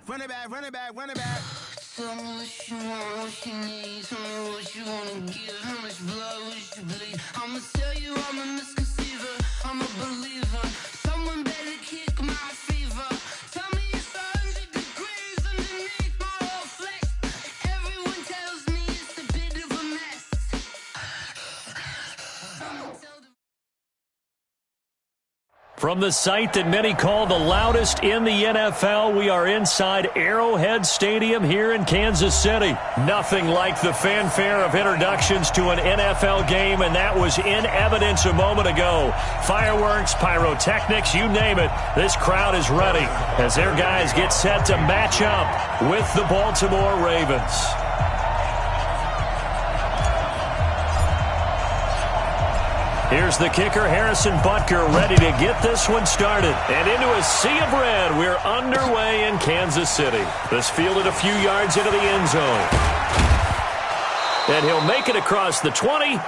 Run it back, run it back, run it back. Tell me what you want, what you need. Tell me what you wanna give. How much blood would you bleed? I'ma tell you I'm a misconceiver. I'm a believer. Someone better kick my fever. Tell me it's 100 degrees underneath my whole flesh. Everyone tells me it's a bit of a mess. From the site that many call the loudest in the NFL, we are inside Arrowhead Stadium here in Kansas City. Nothing like the fanfare of introductions to an NFL game, and that was in evidence a moment ago. Fireworks, pyrotechnics, you name it. This crowd is ready as their guys get set to match up with the Baltimore Ravens. Here's the kicker, Harrison Butker, ready to get this one started. And into a sea of red, we're underway in Kansas City. This fielded a few yards into the end zone. And he'll make it across the 20.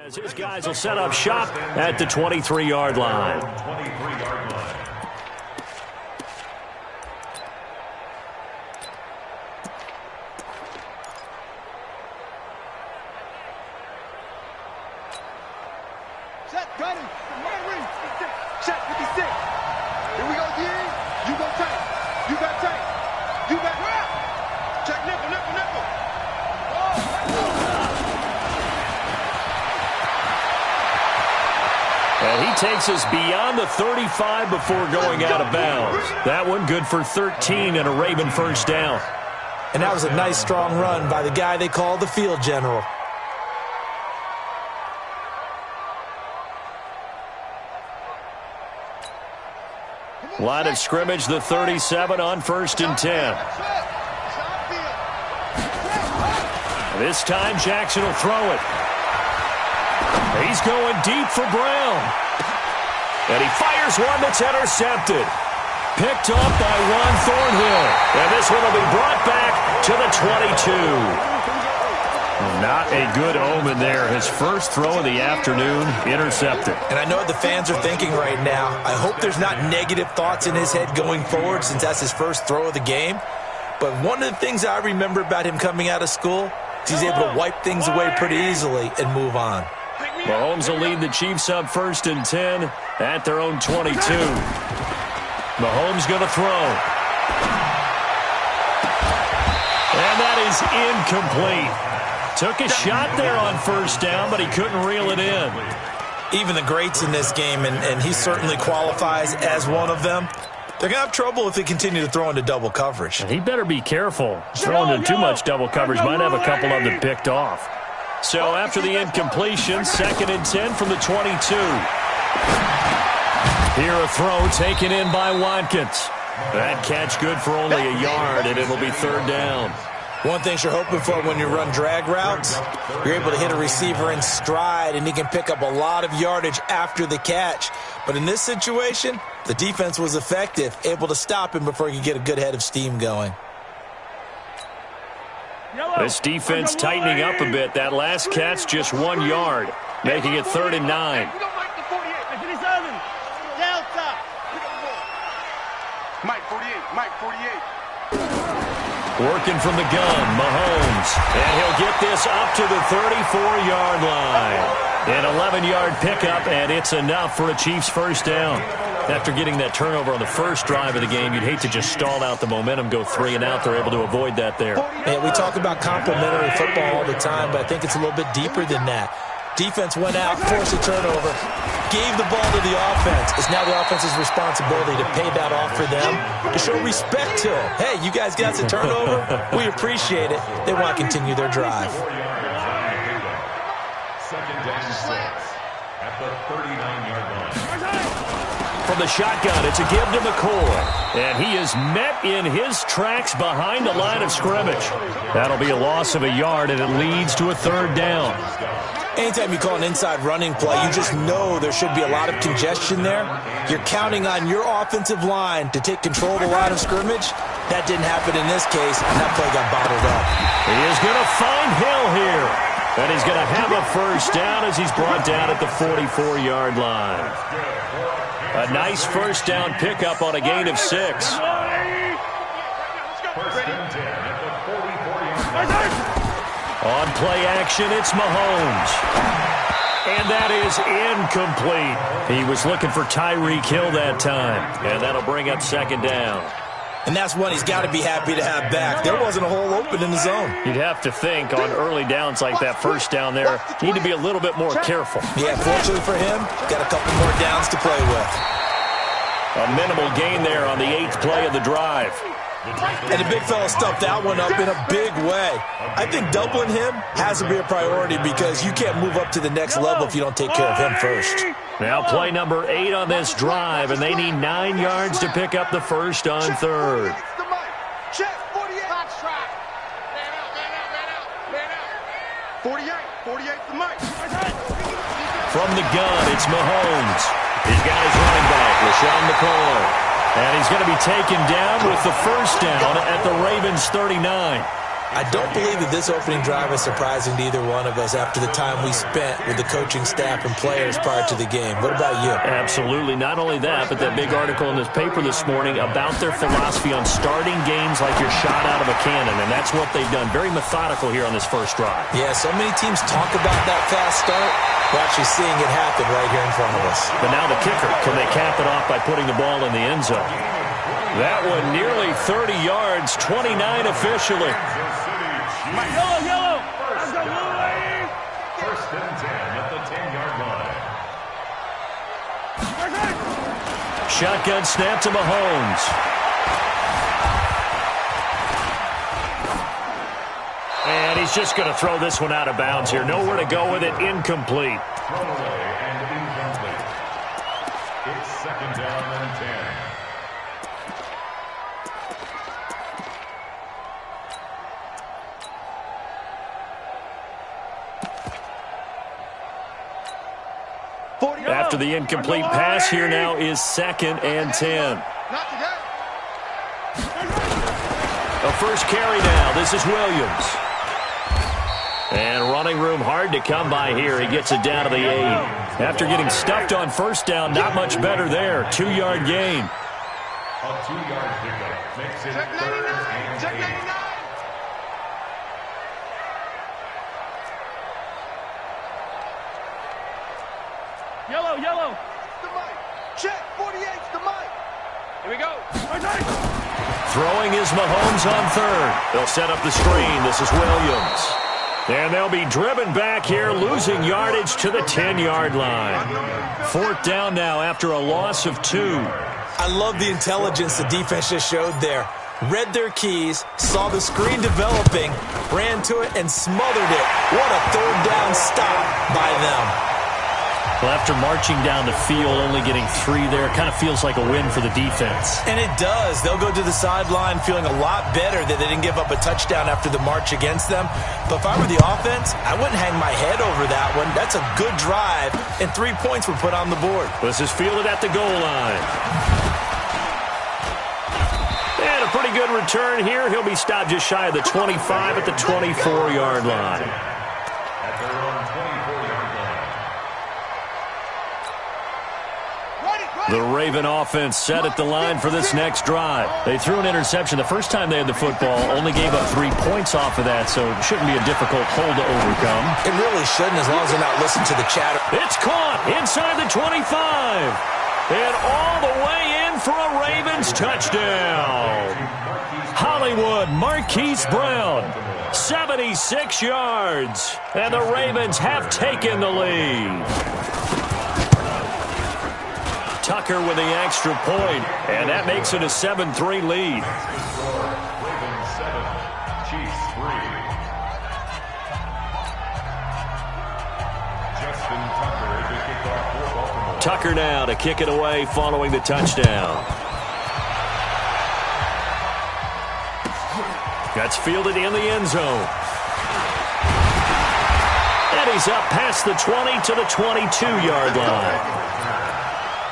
As his guys will set up shop at the 23-yard line. Set, got him. Set, 56. Here we go, D. You go tight. You got tight. You got tight. Check nickel, nickel, nickel. And he takes us beyond the 35 before going out of bounds. That one good for 13 and a Raven first down. And that was a nice, strong run by the guy they call the field general. Line of scrimmage, the 37 on 1st and 10. This time, Jackson will throw it. He's going deep for Brown. And he fires one that's intercepted. Picked off by Ron Thornhill. And this one will be brought back to the 22. Not a good omen there. His first throw of the afternoon, intercepted. And I know what the fans are thinking right now. I hope there's not negative thoughts in his head going forward since that's his first throw of the game. But one of the things I remember about him coming out of school is he's able to wipe things away pretty easily and move on. Mahomes will lead the Chiefs up 1st and 10 at their own 22. Mahomes going to throw. And that is incomplete. Took a shot there on 1st down, but he couldn't reel it in. Even the greats in this game, and he certainly qualifies as one of them, they're going to have trouble if they continue to throw into double coverage. And he better be careful. Throwing into too much double coverage might have a couple of them picked off. So after the incompletion, 2nd and 10 from the 22. Here a throw taken in by Watkins. That catch good for only a yard, and it'll be 3rd down. One thing you're hoping for when you run drag routes, you're able to hit a receiver in stride, and he can pick up a lot of yardage after the catch. But in this situation, the defense was effective, able to stop him before he could get a good head of steam going. This defense tightening up a bit. That last catch just 1 yard, making it 3rd and 9. Mike 48, Mike 48. Working from the gun, Mahomes. And he'll get this up to the 34-yard line. An 11-yard pickup, and it's enough for a Chiefs first down. After getting that turnover on the first drive of the game, you'd hate to just stall out the momentum, go 3 and out. They're able to avoid that there. Yeah, we talk about complementary football all the time, but I think it's a little bit deeper than that. Defense went out, forced a turnover, gave the ball to the offense. It's now the offense's responsibility to pay that off for them, to show respect to them. Hey, you guys got a turnover? We appreciate it. They want to continue their drive. the 39-yard line. From the shotgun, it's a give to McCoy. And he is met in his tracks behind the line of scrimmage. That'll be a loss of a yard, and it leads to a third down. Anytime you call an inside running play, you just know there should be a lot of congestion there. You're counting on your offensive line to take control of the line of scrimmage. That didn't happen in this case, and that play got bottled up. He is going to find Hill here. And he's going to have a first down as he's brought down at the 44-yard line. A nice first down pickup on a gain of 6. First and 10 at the 44-yard line. On play action, it's Mahomes. And that is incomplete. He was looking for Tyreek Hill that time. And that'll bring up second down. And that's one he's got to be happy to have back. There wasn't a hole open in the zone. You'd have to think on early downs like that first down there, need to be a little bit more careful. Yeah, fortunately for him, got a couple more downs to play with. A minimal gain there on the 8th play of the drive. And the big fella stuffed that one up in a big way. I think doubling him has to be a priority because you can't move up to the next level if you don't take care of him first. Now play number 8 on this drive, and they need 9 yards to pick up the first on third. Check, 48. Box track. Man out. 48 the mic. From the gun, it's Mahomes. He's got his running back, LaShawn McCoy. And he's going to be taken down with the first down at the Ravens' 39. I don't believe that this opening drive is surprising to either one of us after the time we spent with the coaching staff and players prior to the game. What about you? Absolutely. Not only that, but that big article in this paper this morning about their philosophy on starting games like you're shot out of a cannon, and that's what they've done. Very methodical here on this first drive. Yeah, so many teams talk about that fast start. We're actually seeing it happen right here in front of us. But now the kicker, can they cap it off by putting the ball in the end zone? That one nearly 30 yards, 29 officially. Yellow. Let's go, Blue Wave. First and 10 at the 10-yard line. Shotgun snap to Mahomes. And he's just going to throw this one out of bounds here. Nowhere to go with it. Incomplete. Throwaway and incomplete. It's second down and 10. After the incomplete pass, here now is second and 10. A first carry now. This is Williams. And running room hard to come by here. He gets it down to the 8. After getting stuffed on first down, not much better there. 2-yard gain. A 2-yard pickup makes it third and 8. Yellow. The mic. Check, 48's the mic. Here we go. Throwing is Mahomes on third. They'll set up the screen. This is Williams. And they'll be driven back here, losing yardage to the 10-yard line. Fourth down now after a loss of 2. I love the intelligence the defense just showed there. Read their keys, saw the screen developing, ran to it, and smothered it. What a third down stop by them. Well, after marching down the field, only getting 3 there, kind of feels like a win for the defense. And it does. They'll go to the sideline feeling a lot better that they didn't give up a touchdown after the march against them. But if I were the offense, I wouldn't hang my head over that one. That's a good drive, and 3 points were put on the board. This is fielded at the goal line. And a pretty good return here. He'll be stopped just shy of the 25 at the 24-yard line. At their own 24-yard line. The Raven offense set at the line for this next drive. They threw an interception the first time they had the football, only gave up 3 points off of that, so it shouldn't be a difficult hole to overcome. It really shouldn't, as long as they're not listening to the chatter. It's caught inside the 25. And all the way in for a Ravens touchdown. Hollywood Marquise Brown, 76 yards. And the Ravens have taken the lead. Tucker with the extra point, and that makes it a 7-3 lead. Ravens 7, Chiefs 3. Justin Tucker to kick off Tucker now to kick it away following the touchdown. That's fielded in the end zone. And he's up past the 20 to the 22-yard line.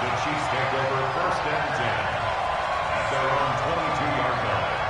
The Chiefs take over first and 10 at their own 22-yard line.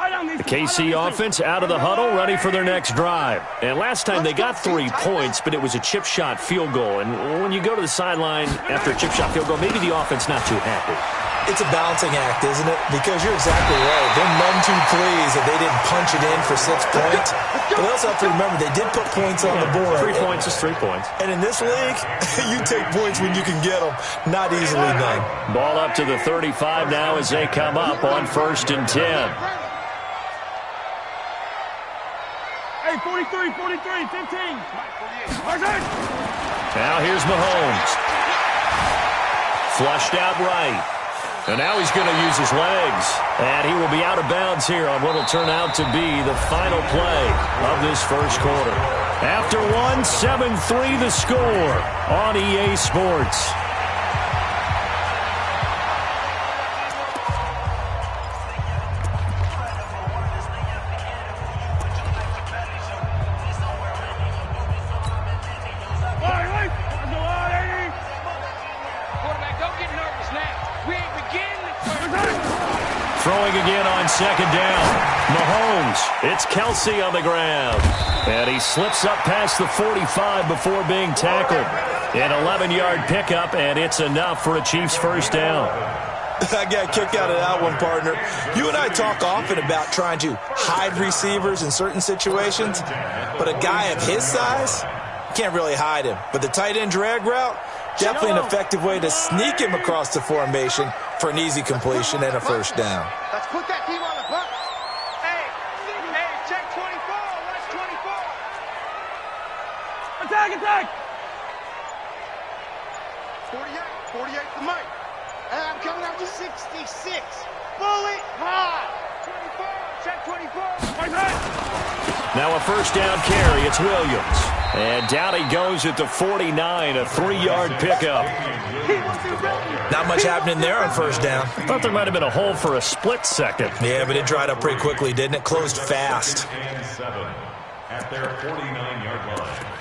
The KC offense out of the huddle, ready for their next drive. And last time they got 3 points, but it was a chip shot field goal. And when you go to the sideline after a chip shot field goal, maybe the offense not too happy. It's a balancing act, isn't it? Because you're exactly right. They're none too pleased that they didn't punch it in for 6 points. But they also have to remember they did put points on the board. 3 points is 3 points. And in this league, you take points when you can get them. Not easily done. Ball up to the 35 now as they come up on 1st and 10. Hey, 43, 43, 15. Now here's Mahomes. Flushed out right. And now he's going to use his legs. And he will be out of bounds here on what will turn out to be the final play of this first quarter. After 1, 7-3 the score on EA Sports. Throwing again on 2nd down. Mahomes, it's Kelsey on the ground. And he slips up past the 45 before being tackled. An 11-yard pickup, and it's enough for a Chiefs first down. I got a kick out of that one, partner. You and I talk often about trying to hide receivers in certain situations, but a guy of his size, can't really hide him. But the tight end drag route, definitely an effective way to sneak him across the formation for an easy completion and a first down. Let's put that team on the buck. Hey, check 24. Watch 24. Attack. 48 to Mike. And I'm coming out to 66. Bullet high. 24. Check 24. Now a first down carry. It's Williams. And down he goes at the 49, a 3-yard pickup. Not much happening there on first down. Thought there might have been a hole for a split second. Yeah, but it dried up pretty quickly, didn't it? Closed fast. And 7 at their 49-yard line.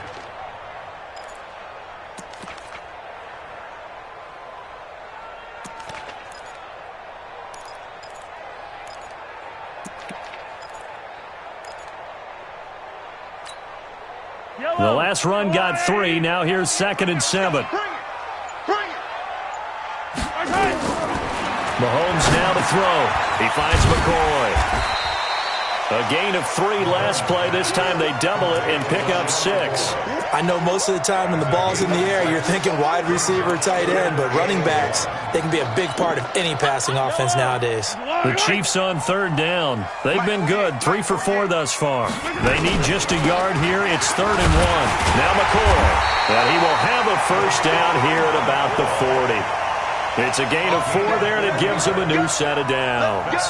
The last run got 3. Now here's 2nd and 7. Bring it. Mahomes now to throw. He finds McCoy. A gain of 3 last play. This time they double it and pick up 6. I know most of the time when the ball's in the air, you're thinking wide receiver, tight end, but running backs, they can be a big part of any passing offense nowadays. The Chiefs on 3rd down. They've been good, 3 for 4 thus far. They need just a yard here. It's 3rd and 1. Now McCoy. And he will have a first down here at about the 40. It's a gain of 4 there, and it gives him a new set of downs.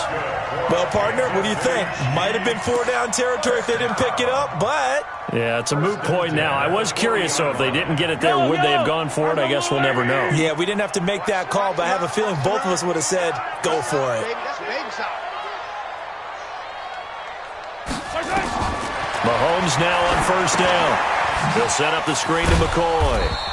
Well, partner, what do you think? Might have been 4-down territory if they didn't pick it up, but... Yeah, it's a moot point now. I was curious, though, if they didn't get it there, would they have gone for it? I guess we'll never know. Yeah, we didn't have to make that call, but I have a feeling both of us would have said, go for it. Mahomes now on first down. They'll set up the screen to McCoy.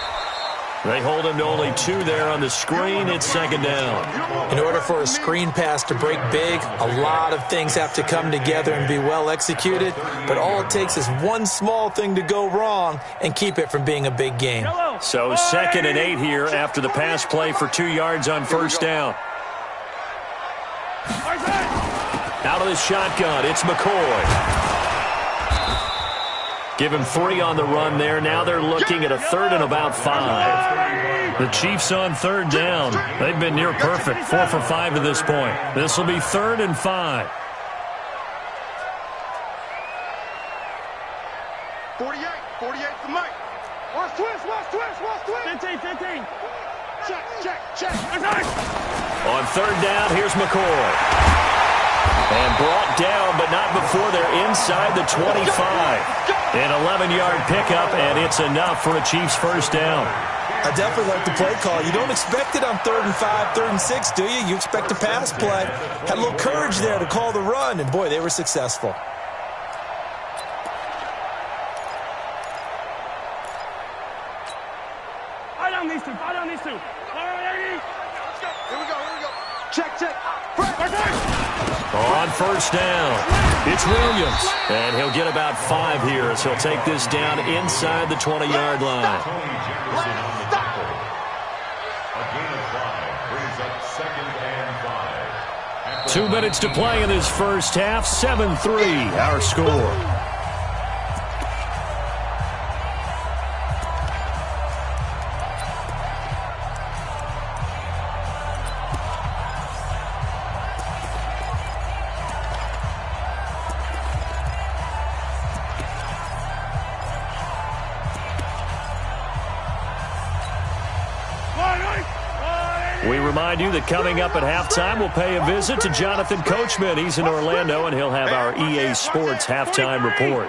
They hold him to only 2 there on the screen. It's 2nd down. In order for a screen pass to break big, a lot of things have to come together and be well executed. But all it takes is one small thing to go wrong and keep it from being a big game. So 2nd and 8 here after the pass play for 2 yards on first down. Out of the shotgun, it's McCoy. Give him 3 on the run there. Now they're looking at a 3rd and about 5. The Chiefs on 3rd down. They've been near perfect, 4 for 5 to this point. This will be 3rd and 5. 48 to Mike. Watch twist. 15. Check. On 3rd down, here's McCoy. And brought down, but not before they're inside the 25. An 11-yard pickup, and it's enough for a Chiefs first down. I definitely like the play call. You don't expect it on 3rd and 5, 3rd and 6, do you? You expect a pass play. Had a little courage there to call the run, and boy, they were successful. I down these two. All right, here we go. Check. On first down, it's Williams. And he'll get about 5 here as he'll take this down inside the 20-yard line. Tony Jefferson on the tackle. A gain of 5 brings up 2nd and 5. 2 minutes to play in this first half. 7-3, our score. We remind you that coming up at halftime, we'll pay a visit to Jonathan Coachman. He's in Orlando, and he'll have our EA Sports halftime report.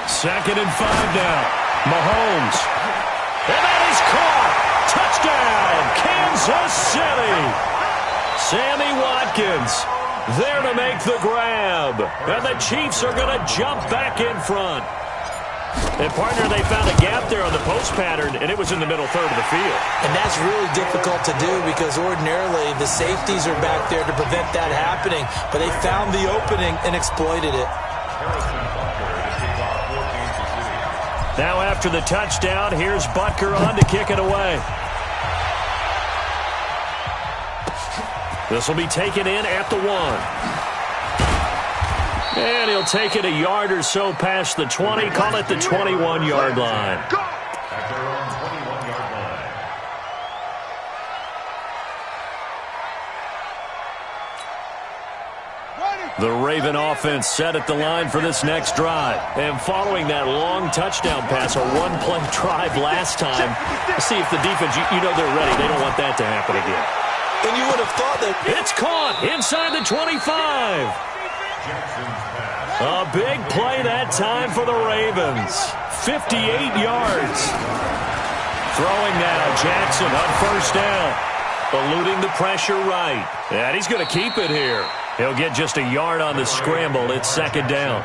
2nd and 5 now. Mahomes. And that is caught. Touchdown, Kansas City. Sammy Watkins there to make the grab. And the Chiefs are going to jump back in front. And, partner, they found a gap there on the post pattern, and it was in the middle third of the field. And that's really difficult to do because ordinarily the safeties are back there to prevent that happening. But they found the opening and exploited it. Now after the touchdown, here's Butker on to kick it away. This will be taken in at the 1. And he'll take it a yard or so past the 20, call it the 21-yard line. At their own 21-yard line. The Raven offense set at the line for this next drive. And following that long touchdown pass, a one-play drive last time, let's see if the defense, you know they're ready. They don't want that to happen again. And you would have thought that it's caught inside the 25. A big play that time for the Ravens. 58 yards. Throwing now, Jackson on first down. Eluding the pressure right. And he's going to keep it here. He'll get just a yard on the scramble. It's 2nd down.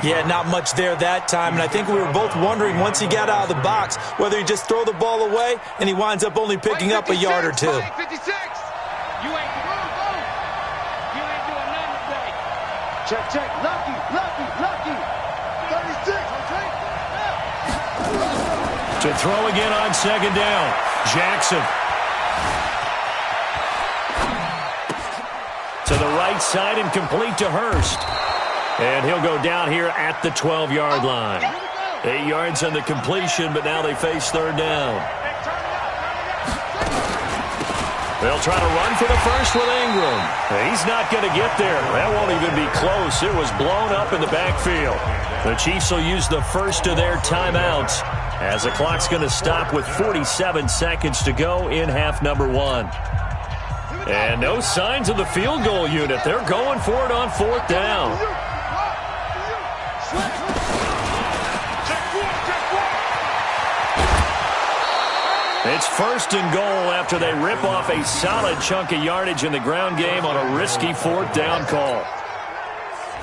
Yeah, not much there that time, and I think we were both wondering once he got out of the box whether he just throw the ball away and he winds up only picking up a yard or 2. 56. You ain't doing nothing today. Check. Lucky. 36. To throw again on 2nd down. Jackson. To the right side and complete to Hurst. And he'll go down here at the 12-yard line. 8 yards on the completion, but now they face 3rd down. They'll try to run for the first with Ingram. He's not going to get there. That won't even be close. It was blown up in the backfield. The Chiefs will use the first of their timeouts as the clock's going to stop with 47 seconds to go in half number 1. And no signs of the field goal unit. They're going for it on 4th down. It's 1st and goal after they rip off a solid chunk of yardage in the ground game on a risky 4th down call.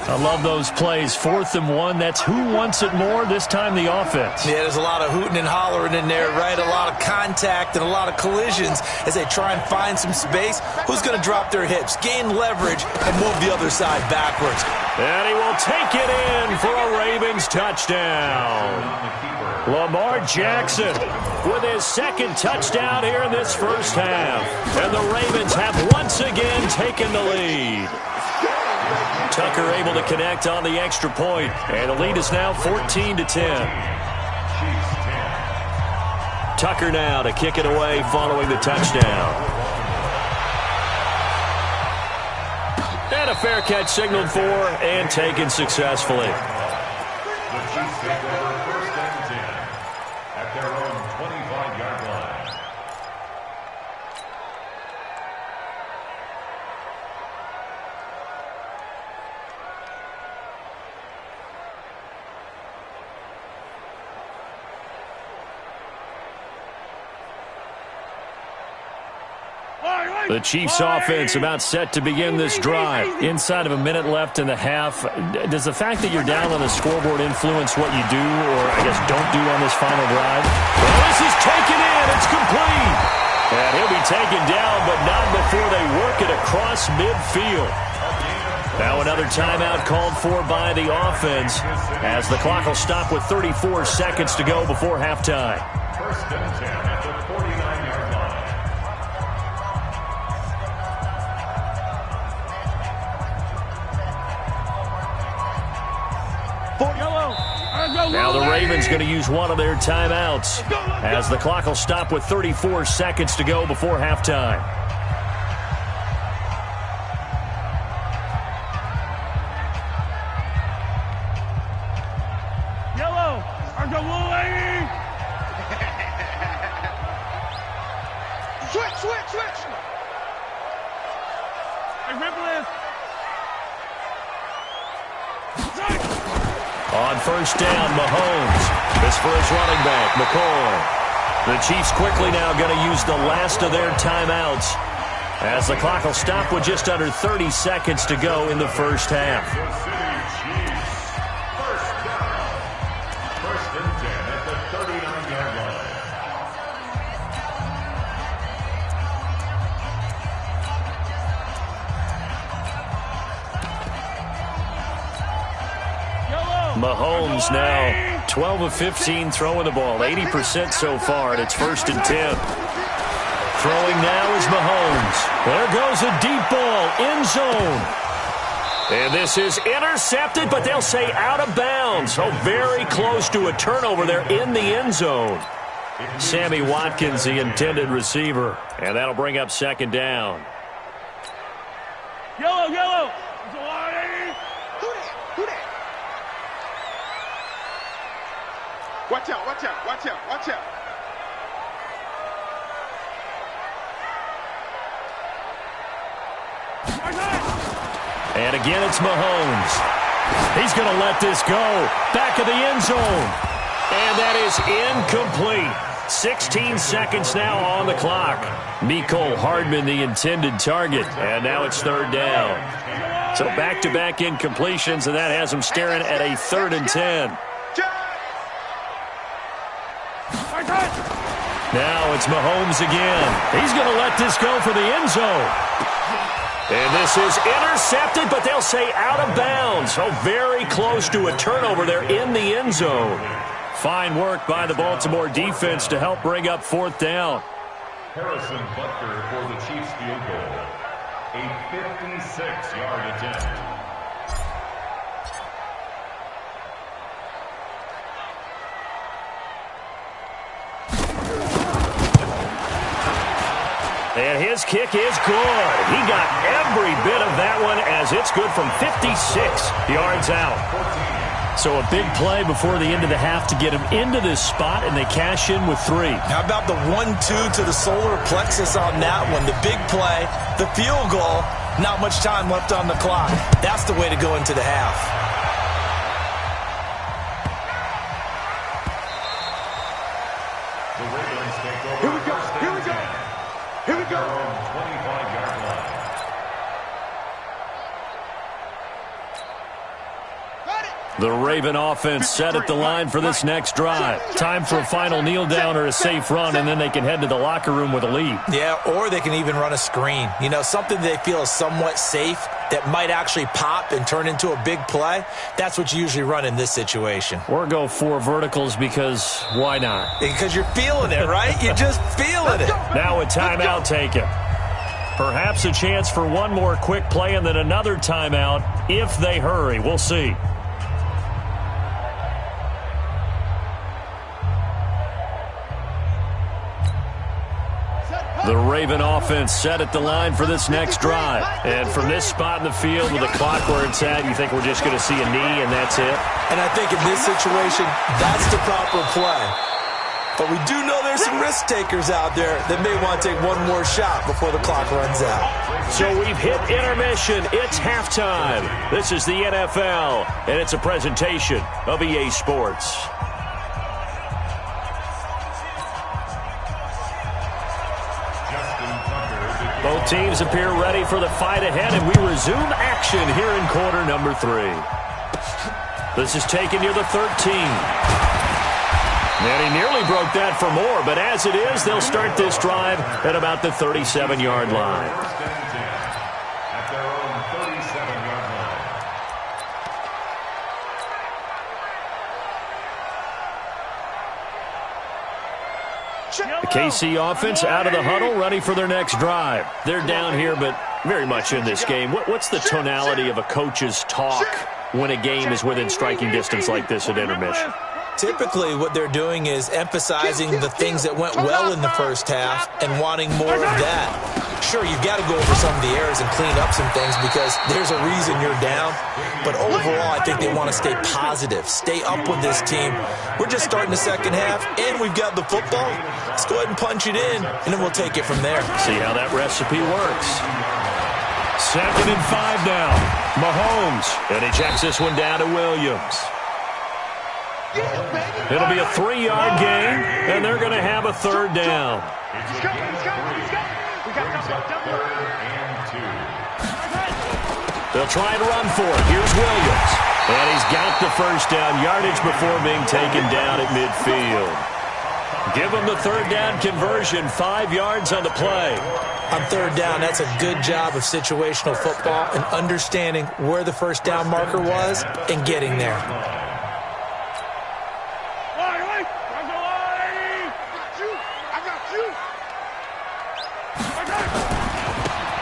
I love those plays. 4th and 1. That's who wants it more, this time the offense. Yeah, there's a lot of hooting and hollering in there, right? A lot of contact and a lot of collisions as they try and find some space. Who's going to drop their hips, gain leverage, and move the other side backwards? And he will take it in for a Ravens touchdown. Lamar Jackson with his 2nd touchdown here in this first half. And the Ravens have once again taken the lead. Tucker able to connect on the extra point, and the lead is now 14-10. Tucker now to kick it away following the touchdown. And a fair catch signaled for and taken successfully. The Chiefs take over 1st and 10 at their own 25-yard line. The Chiefs offense about set to begin this drive. Inside of a minute left in the half. Does the fact that you're down on the scoreboard influence what you do, or I guess don't do on this final drive? Well, this is taken in. It's complete. And he'll be taken down, but not before they work it across midfield. Now another timeout called for by the offense as the clock will stop with 34 seconds to go before halftime. First and 10 at the 49-yard line. Now the Ravens going to use one of their timeouts as the clock will stop with 34 seconds to go before halftime. Yellow, Argo Blue, lady! Switch! Hey, Ripley! On first down, Mahomes. This for his running back, McCoy. The Chiefs quickly now going to use the last of their timeouts as the clock will stop with just under 30 seconds to go in the first half. Kansas City Chiefs. First down. First and 10 at the 39-yard line. Mahomes now 12 of 15 throwing the ball, 80% so far, and it's first and 10. Throwing now is Mahomes. There goes a deep ball, end zone. And this is intercepted, but they'll say out of bounds. Oh, very close to a turnover there in the end zone. Sammy Watkins, the intended receiver, and that'll bring up second down. Yellow! Watch out. And again, it's Mahomes. He's going to let this go. Back of the end zone. And that is incomplete. 16 seconds now on the clock. Mecole Hardman, the intended target. And now it's third down. So back-to-back incompletions, and that has him staring at a 3rd and 10. Now it's Mahomes again. He's going to let this go for the end zone. And this is intercepted, but they'll say out of bounds. Oh, very close to a turnover there in the end zone. Fine work by the Baltimore defense to help bring up 4th down. Harrison Butker for the Chiefs field goal. A 56-yard attempt. And his kick is good. He got every bit of that one as it's good from 56 yards out. So a big play before the end of the half to get him into this spot, and they cash in with 3. How about the 1-2 to the solar plexus on that one? The big play, the field goal, not much time left on the clock. That's the way to go into the half. The Ravens take over. Here we go. 25-yard line. The Raven offense set at the line for this next drive. Time for a final kneel down or a safe run, and then they can head to the locker room with a lead. Yeah, or they can even run a screen. You know, something they feel is somewhat safe that might actually pop and turn into a big play. That's what you usually run in this situation. Or go 4 verticals because why not? Because you're feeling it, right? You're just feeling it. Now a timeout taken. Perhaps a chance for one more quick play and then another timeout if they hurry. We'll see. The Raven offense set at the line for this next drive. And from this spot in the field with the clock where it's at, you think we're just going to see a knee and that's it? And I think in this situation, that's the proper play. But we do know there's some risk takers out there that may want to take one more shot before the clock runs out. So we've hit intermission. It's halftime. This is the NFL, and it's a presentation of EA Sports. Both teams appear ready for the fight ahead, and we resume action here in quarter number 3. This is taken near the 13. And he nearly broke that for more, but as it is, they'll start this drive at about the 37-yard line. At their own 37-yard line. The KC offense out of the huddle, ready for their next drive. They're down here, but very much in this game. What's the tonality of a coach's talk when a game is within striking distance like this at intermission? Typically, what they're doing is emphasizing the things that went well in the first half and wanting more of that. Sure, you've got to go over some of the errors and clean up some things because there's a reason you're down. But overall, I think they want to stay positive, stay up with this team. We're just starting the second half, and we've got the football. Let's go ahead and punch it in, and then we'll take it from there. See how that recipe works. 2nd and 5 now. Mahomes, and he checks this one down to Williams. It'll be a 3-yard gain, and they're going to have a 3rd down. They'll try and run for it. Here's Williams. And he's got the 1st down yardage before being taken down at midfield. Give him the 3rd down conversion, 5 yards on the play. On 3rd down, that's a good job of situational football and understanding where the 1st down marker was and getting there.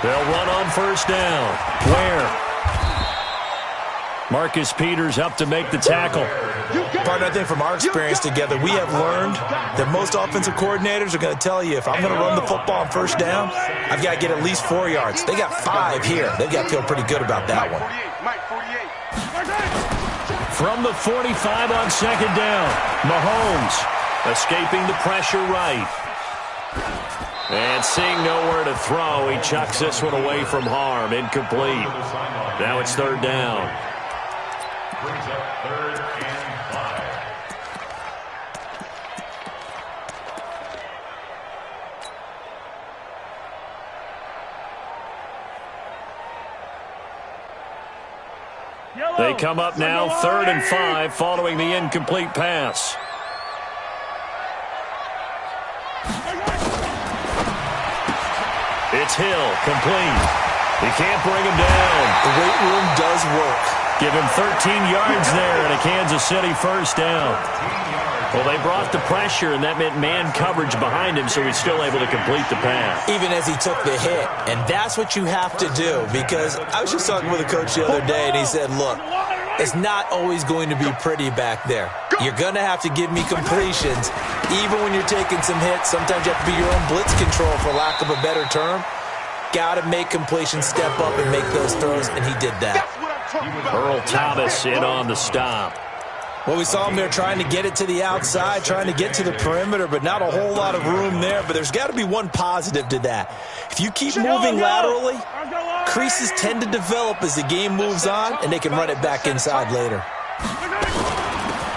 They'll run on 1st down. Where? Marcus Peters up to make the tackle. Partner, I think from our experience together, we have learned that most offensive coordinators are going to tell you, if I'm going to run the football on 1st down, I've got to get at least 4 yards. They got 5 here. They've got to feel pretty good about that one. From the 45 on 2nd down, Mahomes escaping the pressure right. And seeing nowhere to throw, he chucks this one away from harm. Incomplete. Now it's 3rd down. Brings up 3rd and 5. They come up now 3rd and 5 following the incomplete pass. It's Hill, complete. He can't bring him down. The weight room does work. Give him 13 yards there and a Kansas City 1st down. Well, they brought the pressure, and that meant man coverage behind him, so he's still able to complete the pass. Even as he took the hit. And that's what you have to do, because I was just talking with a coach the other day, and he said, look, it's not always going to be pretty back there. You're going to have to give me completions. Even when you're taking some hits, sometimes you have to be your own blitz control, for lack of a better term. Got to make completions, step up, and make those throws, and he did that. Earl Thomas in on the stop. Well, we saw him there trying to get it to the outside, trying to get to the perimeter, but not a whole lot of room there. But there's got to be one positive to that. If you keep moving laterally, creases tend to develop as the game moves on, and they can run it back inside later.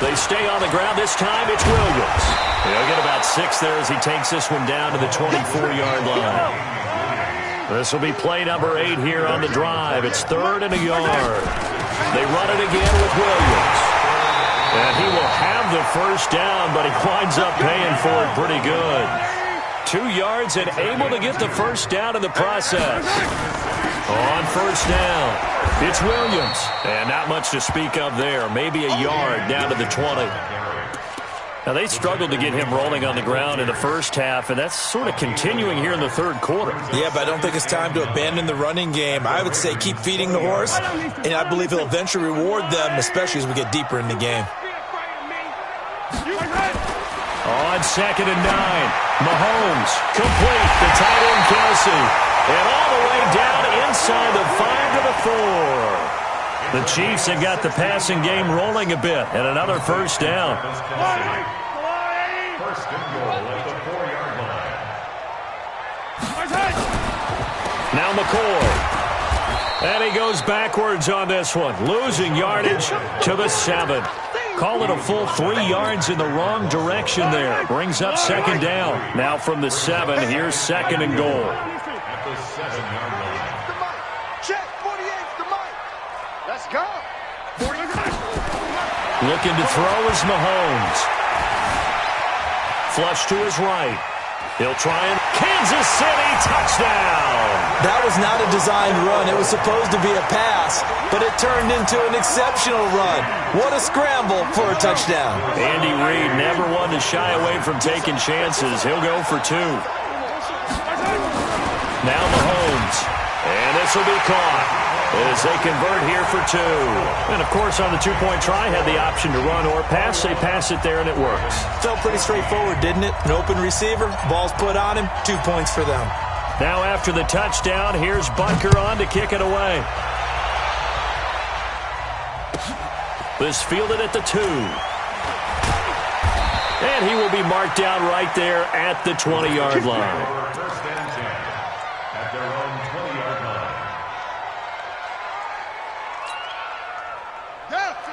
They stay on the ground. This time it's Williams. They'll get about 6 there as he takes this one down to the 24-yard line. This will be play number 8 here on the drive. It's 3rd and a yard. They run it again with Williams. And he will have the 1st down, but he winds up paying for it pretty good. 2 yards and able to get the 1st down in the process. On 1st down, it's Williams. And not much to speak of there. Maybe a yard down to the 20. Now, they struggled to get him rolling on the ground in the first half, and that's sort of continuing here in the 3rd quarter. Yeah, but I don't think it's time to abandon the running game. I would say keep feeding the horse, and I believe he'll eventually reward them, especially as we get deeper in the game. On 2nd and 9, Mahomes complete to tight end Kelsey. And all the way down inside the 5 to the 4. The Chiefs have got the passing game rolling a bit, and another 1st down. 1st and goal at the 4-yard line. Now McCoy. And he goes backwards on this one, losing yardage to the 7. Call it a full 3 yards in the wrong direction there. Brings up 2nd down. Now from the 7, here's 2nd and goal. At the 7-yard line. Check, 48's the mic. Let's go. 40. Looking to throw is Mahomes. flush to his right. He'll try and Kansas City touchdown. That was not a designed run. It was supposed to be a pass, but it turned into an exceptional run. What a scramble for a touchdown. Andy Reid never one to shy away from taking chances. He'll go for 2. Now Mahomes. And this will be caught as they convert here for 2. And, of course, on the two-point try, had the option to run or pass. They pass it there, and it works. Felt pretty straightforward, didn't it? An open receiver, ball's put on him, 2 points for them. Now after the touchdown, here's Butker on to kick it away. This fielded at the 2. And he will be marked down right there at the 20-yard line. First and 10 at their own 20-yard line.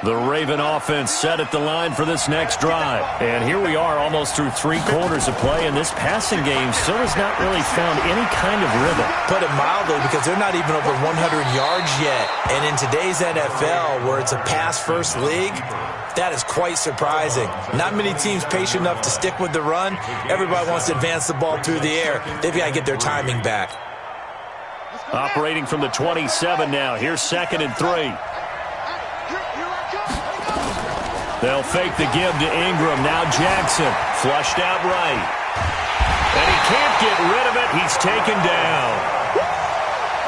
The Raven offense set at the line for this next drive. And here we are almost through 3 quarters of play, and this passing game still has not really found any kind of rhythm. Put it mildly, because they're not even over 100 yards yet. And in today's NFL, where it's a pass-first league, that is quite surprising. Not many teams patient enough to stick with the run. Everybody wants to advance the ball through the air. They've got to get their timing back. Operating from the 27 now. Here's 2nd and 3. They'll fake the give to Ingram. Now Jackson. Flushed out right. And he can't get rid of it. He's taken down.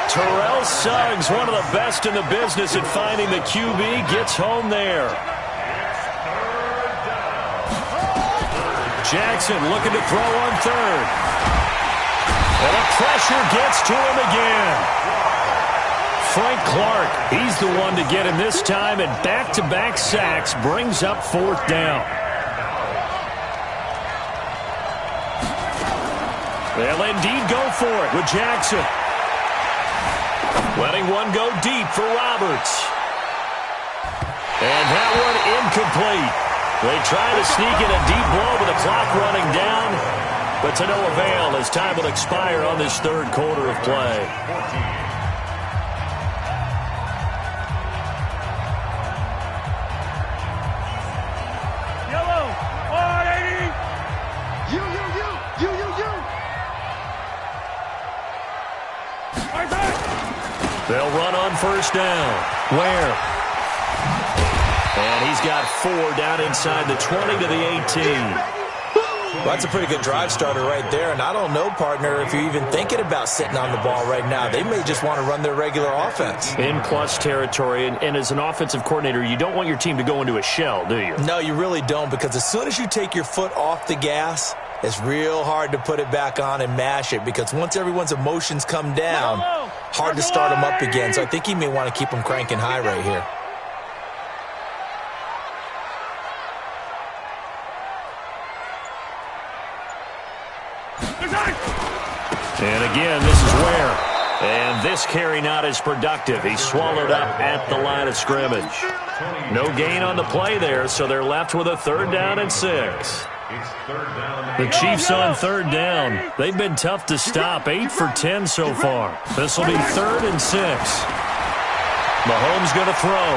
Terrell Suggs, one of the best in the business at finding the QB, gets home there. Jackson looking to throw on 3rd. And the pressure gets to him again. Frank Clark, he's the one to get him this time, and back-to-back sacks brings up 4th down. They'll indeed go for it with Jackson. Letting one go deep for Roberts. And that one incomplete. They try to sneak in a deep blow with the clock running down, but to no avail as time will expire on this 3rd quarter of play. They'll run on 1st down. Where? And he's got 4 down inside the 20 to the 18. Well, that's a pretty good drive starter right there. And I don't know, partner, if you're even thinking about sitting on the ball right now. They may just want to run their regular offense. In plus territory. And as an offensive coordinator, you don't want your team to go into a shell, do you? No, you really don't, because as soon as you take your foot off the gas, it's real hard to put it back on and mash it, because once everyone's emotions come down, hard to start them up again. So I think he may want to keep them cranking high right here. And again, this is Ware. And this carry not as productive. He's swallowed up at the line of scrimmage. No gain on the play there, so they're left with a 3rd down and 6. The Chiefs on 3rd down. They've been tough to stop. 8 for 10 so far. This will be 3rd and 6. Mahomes going to throw.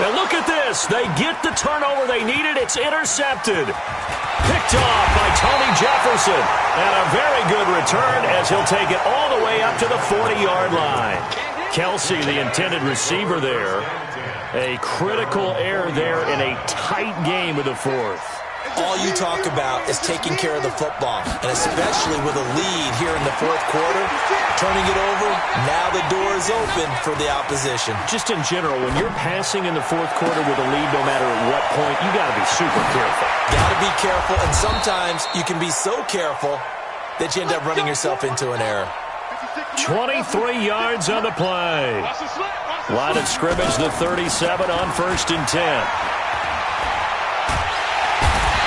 And look at this. They get the turnover they needed. It's intercepted. Picked off by Tony Jefferson. And a very good return as he'll take it all the way up to the 40-yard line. Kelsey, the intended receiver there. A critical error there in a tight game of the 4th. All you talk about is taking care of the football, and especially with a lead here in the 4th quarter, turning it over, now the door is open for the opposition. Just in general, when you're passing in the 4th quarter with a lead, no matter at what point, you got to be super careful. Got to be careful, and sometimes you can be so careful that you end up running yourself into an error. 23 yards on the play. Line of scrimmage, the 37 on 1st and 10.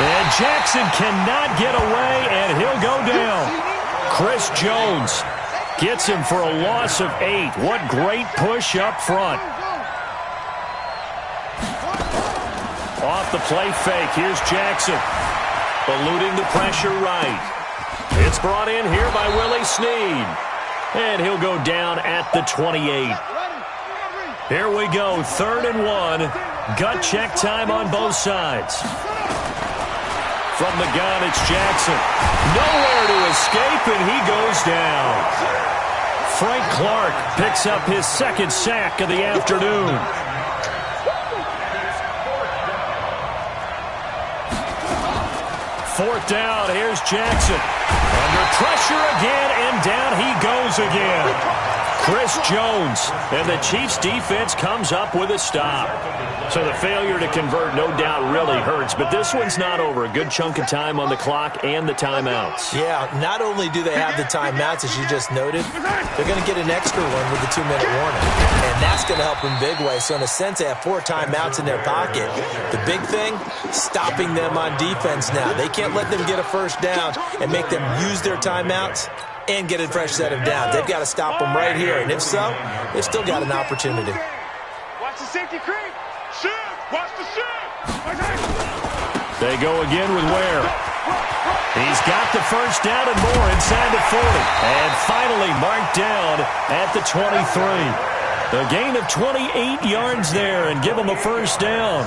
And Jackson cannot get away, and he'll go down. Chris Jones gets him for a loss of 8. What great push up front. Off the play fake, here's Jackson. Eluding the pressure right. It's brought in here by Willie Snead. And he'll go down at the 28. Here we go, 3rd and 1. Gut check time on both sides. From the gun, it's Jackson. Nowhere to escape, and he goes down. Frank Clark picks up his second sack of the afternoon. Fourth down, here's Jackson. Under pressure again, and down he goes again. Chris Jones, and the Chiefs' defense comes up with a stop. So the failure to convert, no doubt, really hurts, but this one's not over. A good chunk of time on the clock and the timeouts. Yeah, not only do they have the timeouts, as you just noted, they're going to get an extra one with the 2-minute warning, and that's going to help in big way. So in a sense, they have 4 timeouts in their pocket. The big thing, stopping them on defense now. They can't let them get a first down and make them use their timeouts and get a fresh set of downs. They've got to stop them right here, and if so, they've still got an opportunity. Watch the safety creep. Shoot. Watch the shoot. They go again with Ware. He's got the first down and more inside the 40. And finally marked down at the 23. A gain of 28 yards there and give him a first down.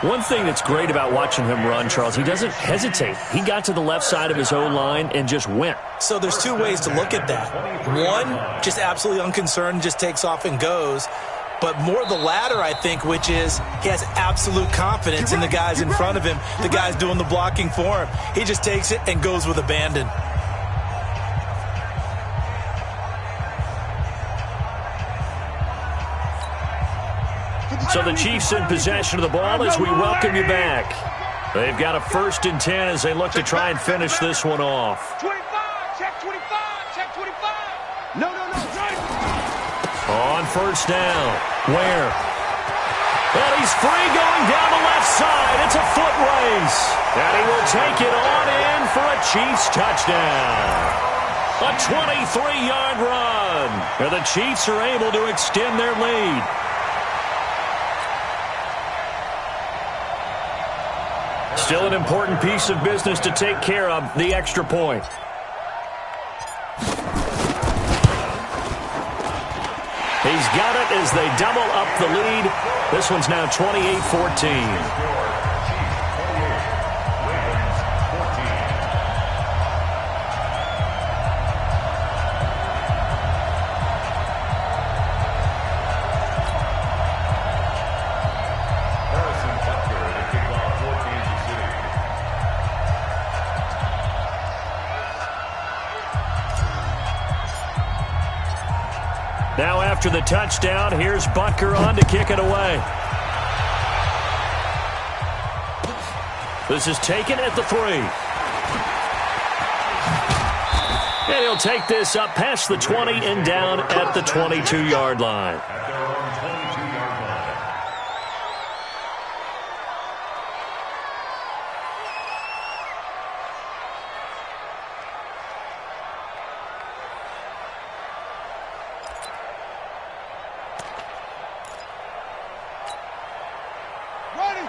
One thing that's great about watching him run, Charles, he doesn't hesitate. He got to the left side of his own line and just went. So there's 2 ways to look at that. One, just absolutely unconcerned, just takes off and goes. But more the latter, I think, which is he has absolute confidence in the guys in front of him, the guys doing the blocking for him. He just takes it and goes with abandon. So the Chiefs in possession of the ball as we welcome you back. They've got a 1st and 10 as they look to try and finish this one off. 25, check 25, check 25. No. On first down, Ware. And he's free going down the left side. It's a foot race. And he will take it on in for a Chiefs touchdown. A 23-yard run. And the Chiefs are able to extend their lead. Still an important piece of business to take care of, the extra point. He's got it as they double up the lead. This one's now 28-14. Now after the touchdown, here's Butker on to kick it away. This is taken at the 3. And he'll take this up past the 20 and down at the 22-yard line.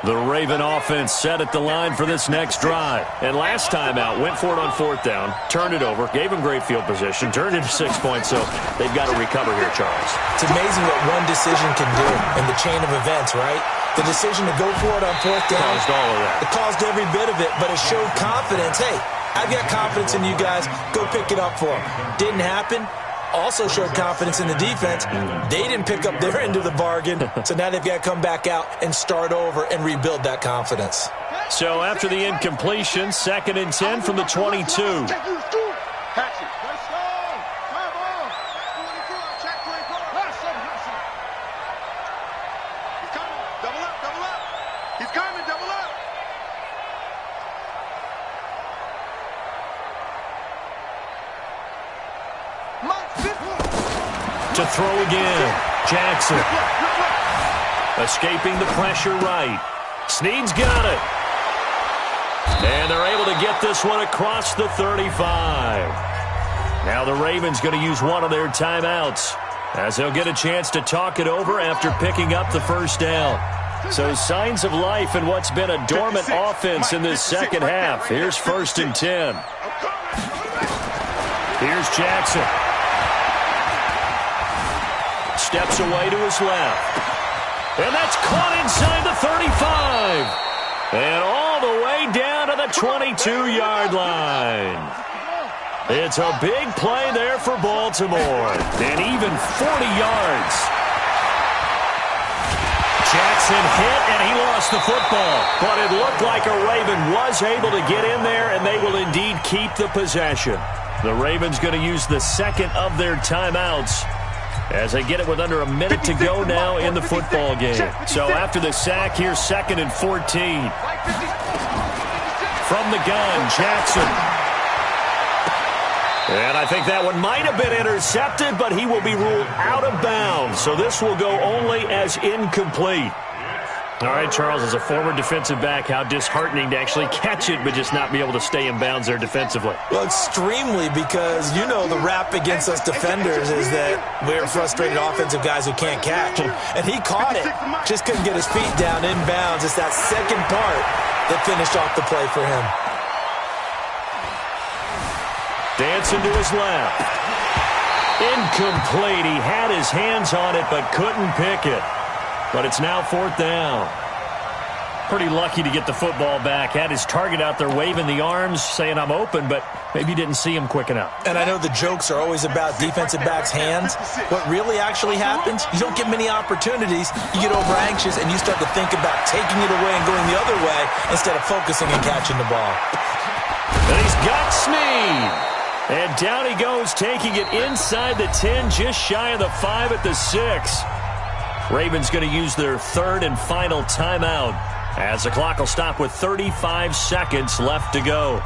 The Raven offense set at the line for this next drive. And last time out, went for it on 4th down, turned it over, gave him great field position, turned it to 6 points, so they've got to recover here, Charles. It's amazing what one decision can do in the chain of events, right? The decision to go for it on 4th down. Caused all of that. It caused every bit of it, but it showed confidence. Hey, I've got confidence in you guys. Go pick it up for them. Didn't happen. Also showed confidence in the defense. They didn't pick up their end of the bargain, so now they've got to come back out and start over and rebuild that confidence. So after the incompletion, 2nd and 10 from the 22. To throw again, Jackson. Escaping the pressure right. Snead's got it. And they're able to get this one across the 35. Now the Ravens going to use one of their timeouts as they'll get a chance to talk it over after picking up the first down. So signs of life in what's been a dormant offense in this second half. Here's 1st and 10. Here's Jackson. Steps away to his left. And that's caught inside the 35. And all the way way down to the 22-yard line. It's a big play there for Baltimore, and even 40 yards. Jackson hit, and he lost the football. But it looked like a Raven was able to get in there, and they will indeed keep the possession. The Ravens going to use the second of their timeouts as they get it with under a minute to go now in the football game. So after the sack, here's 2nd and 14. From the gun, Jackson. And I think that one might have been intercepted, but he will be ruled out of bounds. So this will go only as incomplete. All right, Charles, as a former defensive back, how disheartening to actually catch it but just not be able to stay in bounds there defensively. Well, extremely, because you know the rap against us defenders is that we're frustrated offensive guys who can't catch. And he caught it, just couldn't get his feet down in bounds. It's that second part that finished off the play for him. Dancing to his left. Incomplete. He had his hands on it but couldn't pick it. But it's now 4th down. Pretty lucky to get the football back. Had his target out there waving the arms, saying I'm open, but maybe didn't see him quick enough. And I know the jokes are always about defensive backs' hands. What really actually happens, you don't get many opportunities. You get over anxious and you start to think about taking it away and going the other way instead of focusing and catching the ball. And he's got Snead. And down he goes, taking it inside the 10, just shy of the 5 at the 6. Ravens going to use their 3rd and final timeout as the clock will stop with 35 seconds left to go.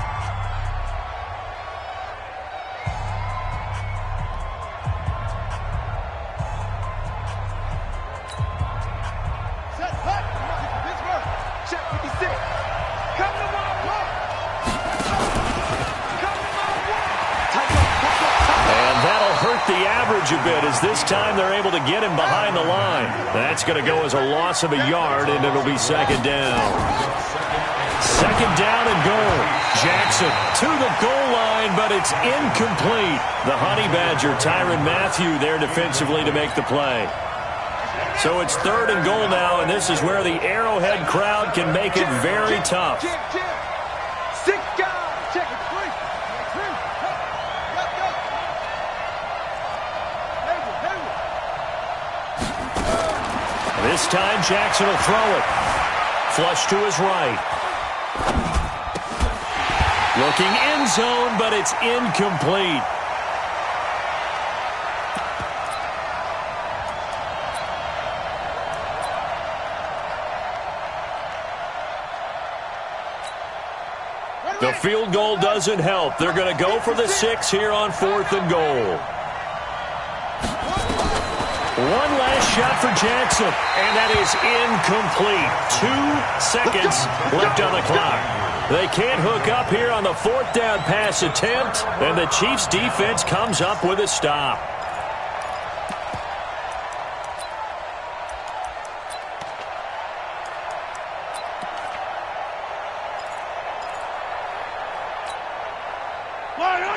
A bit as this time they're able to get him behind the line. That's going to go as a loss of a yard, and it'll be 2nd down. 2nd down and goal. Jackson to the goal line, but it's incomplete. The Honey Badger, Tyrann Mathieu, there defensively to make the play. So it's 3rd and goal now, and this is where the Arrowhead crowd can make it very tough. This time, Jackson will throw it. Flush to his right. Looking end zone, but it's incomplete. The field goal doesn't help. They're going to go for the 6 here on 4th and goal. One last shot for Jackson, and that is incomplete. 2 seconds left on the clock. They can't hook up here on the 4th down pass attempt, and the Chiefs' defense comes up with a stop.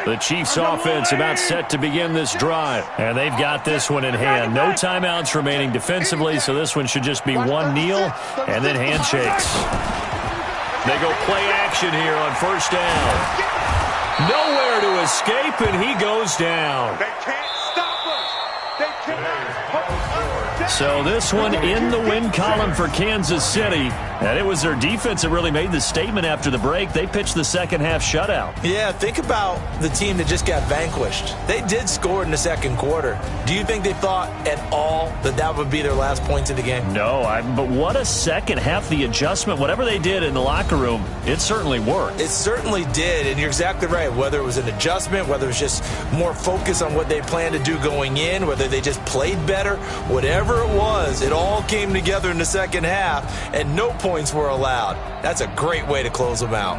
The Chiefs offense about set to begin this drive. And they've got this one in hand. No timeouts remaining defensively, so this one should just be one kneel and then handshakes. They go play action here on 1st down. Nowhere to escape, and he goes down. They can't stop us. They cannot hold us down. So this one in the win column for Kansas City. And it was their defense that really made the statement after the break. They pitched the second half shutout. Yeah, think about the team that just got vanquished. They did score in the 2nd quarter. Do you think they thought at all that that would be their last points of the game? No, but what a second half. The adjustment, whatever they did in the locker room, it certainly worked. It certainly did, and you're exactly right. Whether it was an adjustment, whether it was just more focus on what they planned to do going in, whether they just played better, whatever it was, it all came together in the second half, and no points were allowed. That's a great way to close them out.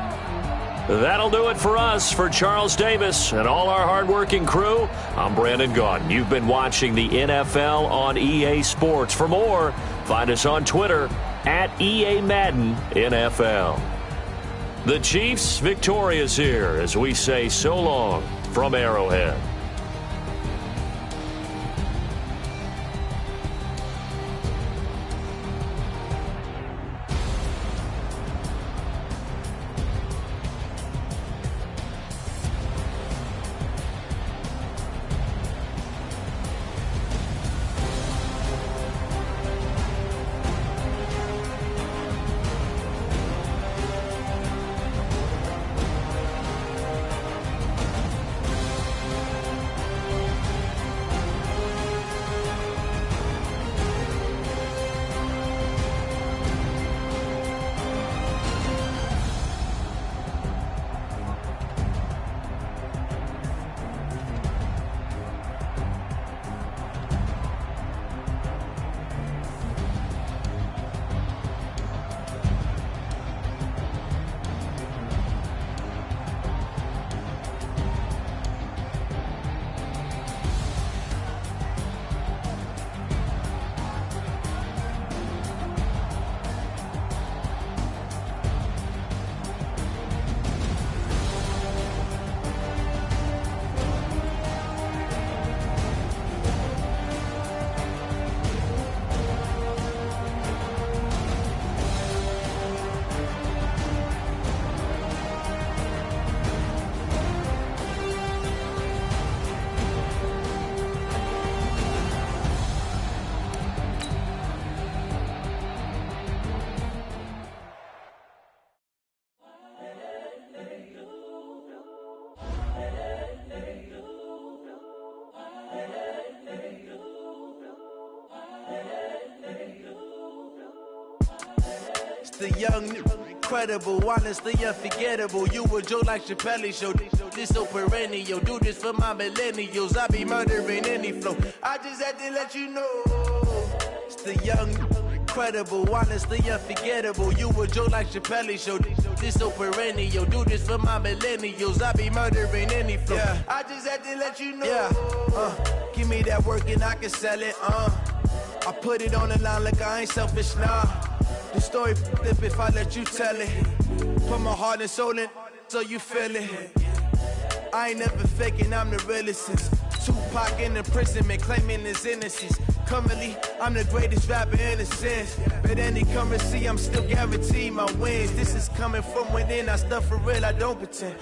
That'll do it for us. For Charles Davis and all our hardworking crew, I'm Brandon Gaudin. You've been watching the NFL on EA Sports. For more, find us on Twitter at EA Madden NFL. The Chiefs victorious here as we say so long from Arrowhead. The young, incredible, honestly unforgettable. You a Joe like Chappelle show. This so perennial. Do this for my millennials. I be murdering any flow. I just had to let you know. It's the young, incredible, honestly unforgettable. You a Joe like Chappelle show. This so perennial. Do this for my millennials. I be murdering any flow. Yeah. I just had to let you know. Yeah. Give me that work and I can sell it. I put it on the line like I ain't selfish, nah. The story flip if I let you tell it. Put my heart and soul in so you feel it. I ain't never faking, I'm the realest since Tupac in imprisonment, claiming his innocence. Currently, I'm the greatest rapper in a sense. But any currency, I'm still guaranteed my wins. This is coming from within, I stuff for real, I don't pretend.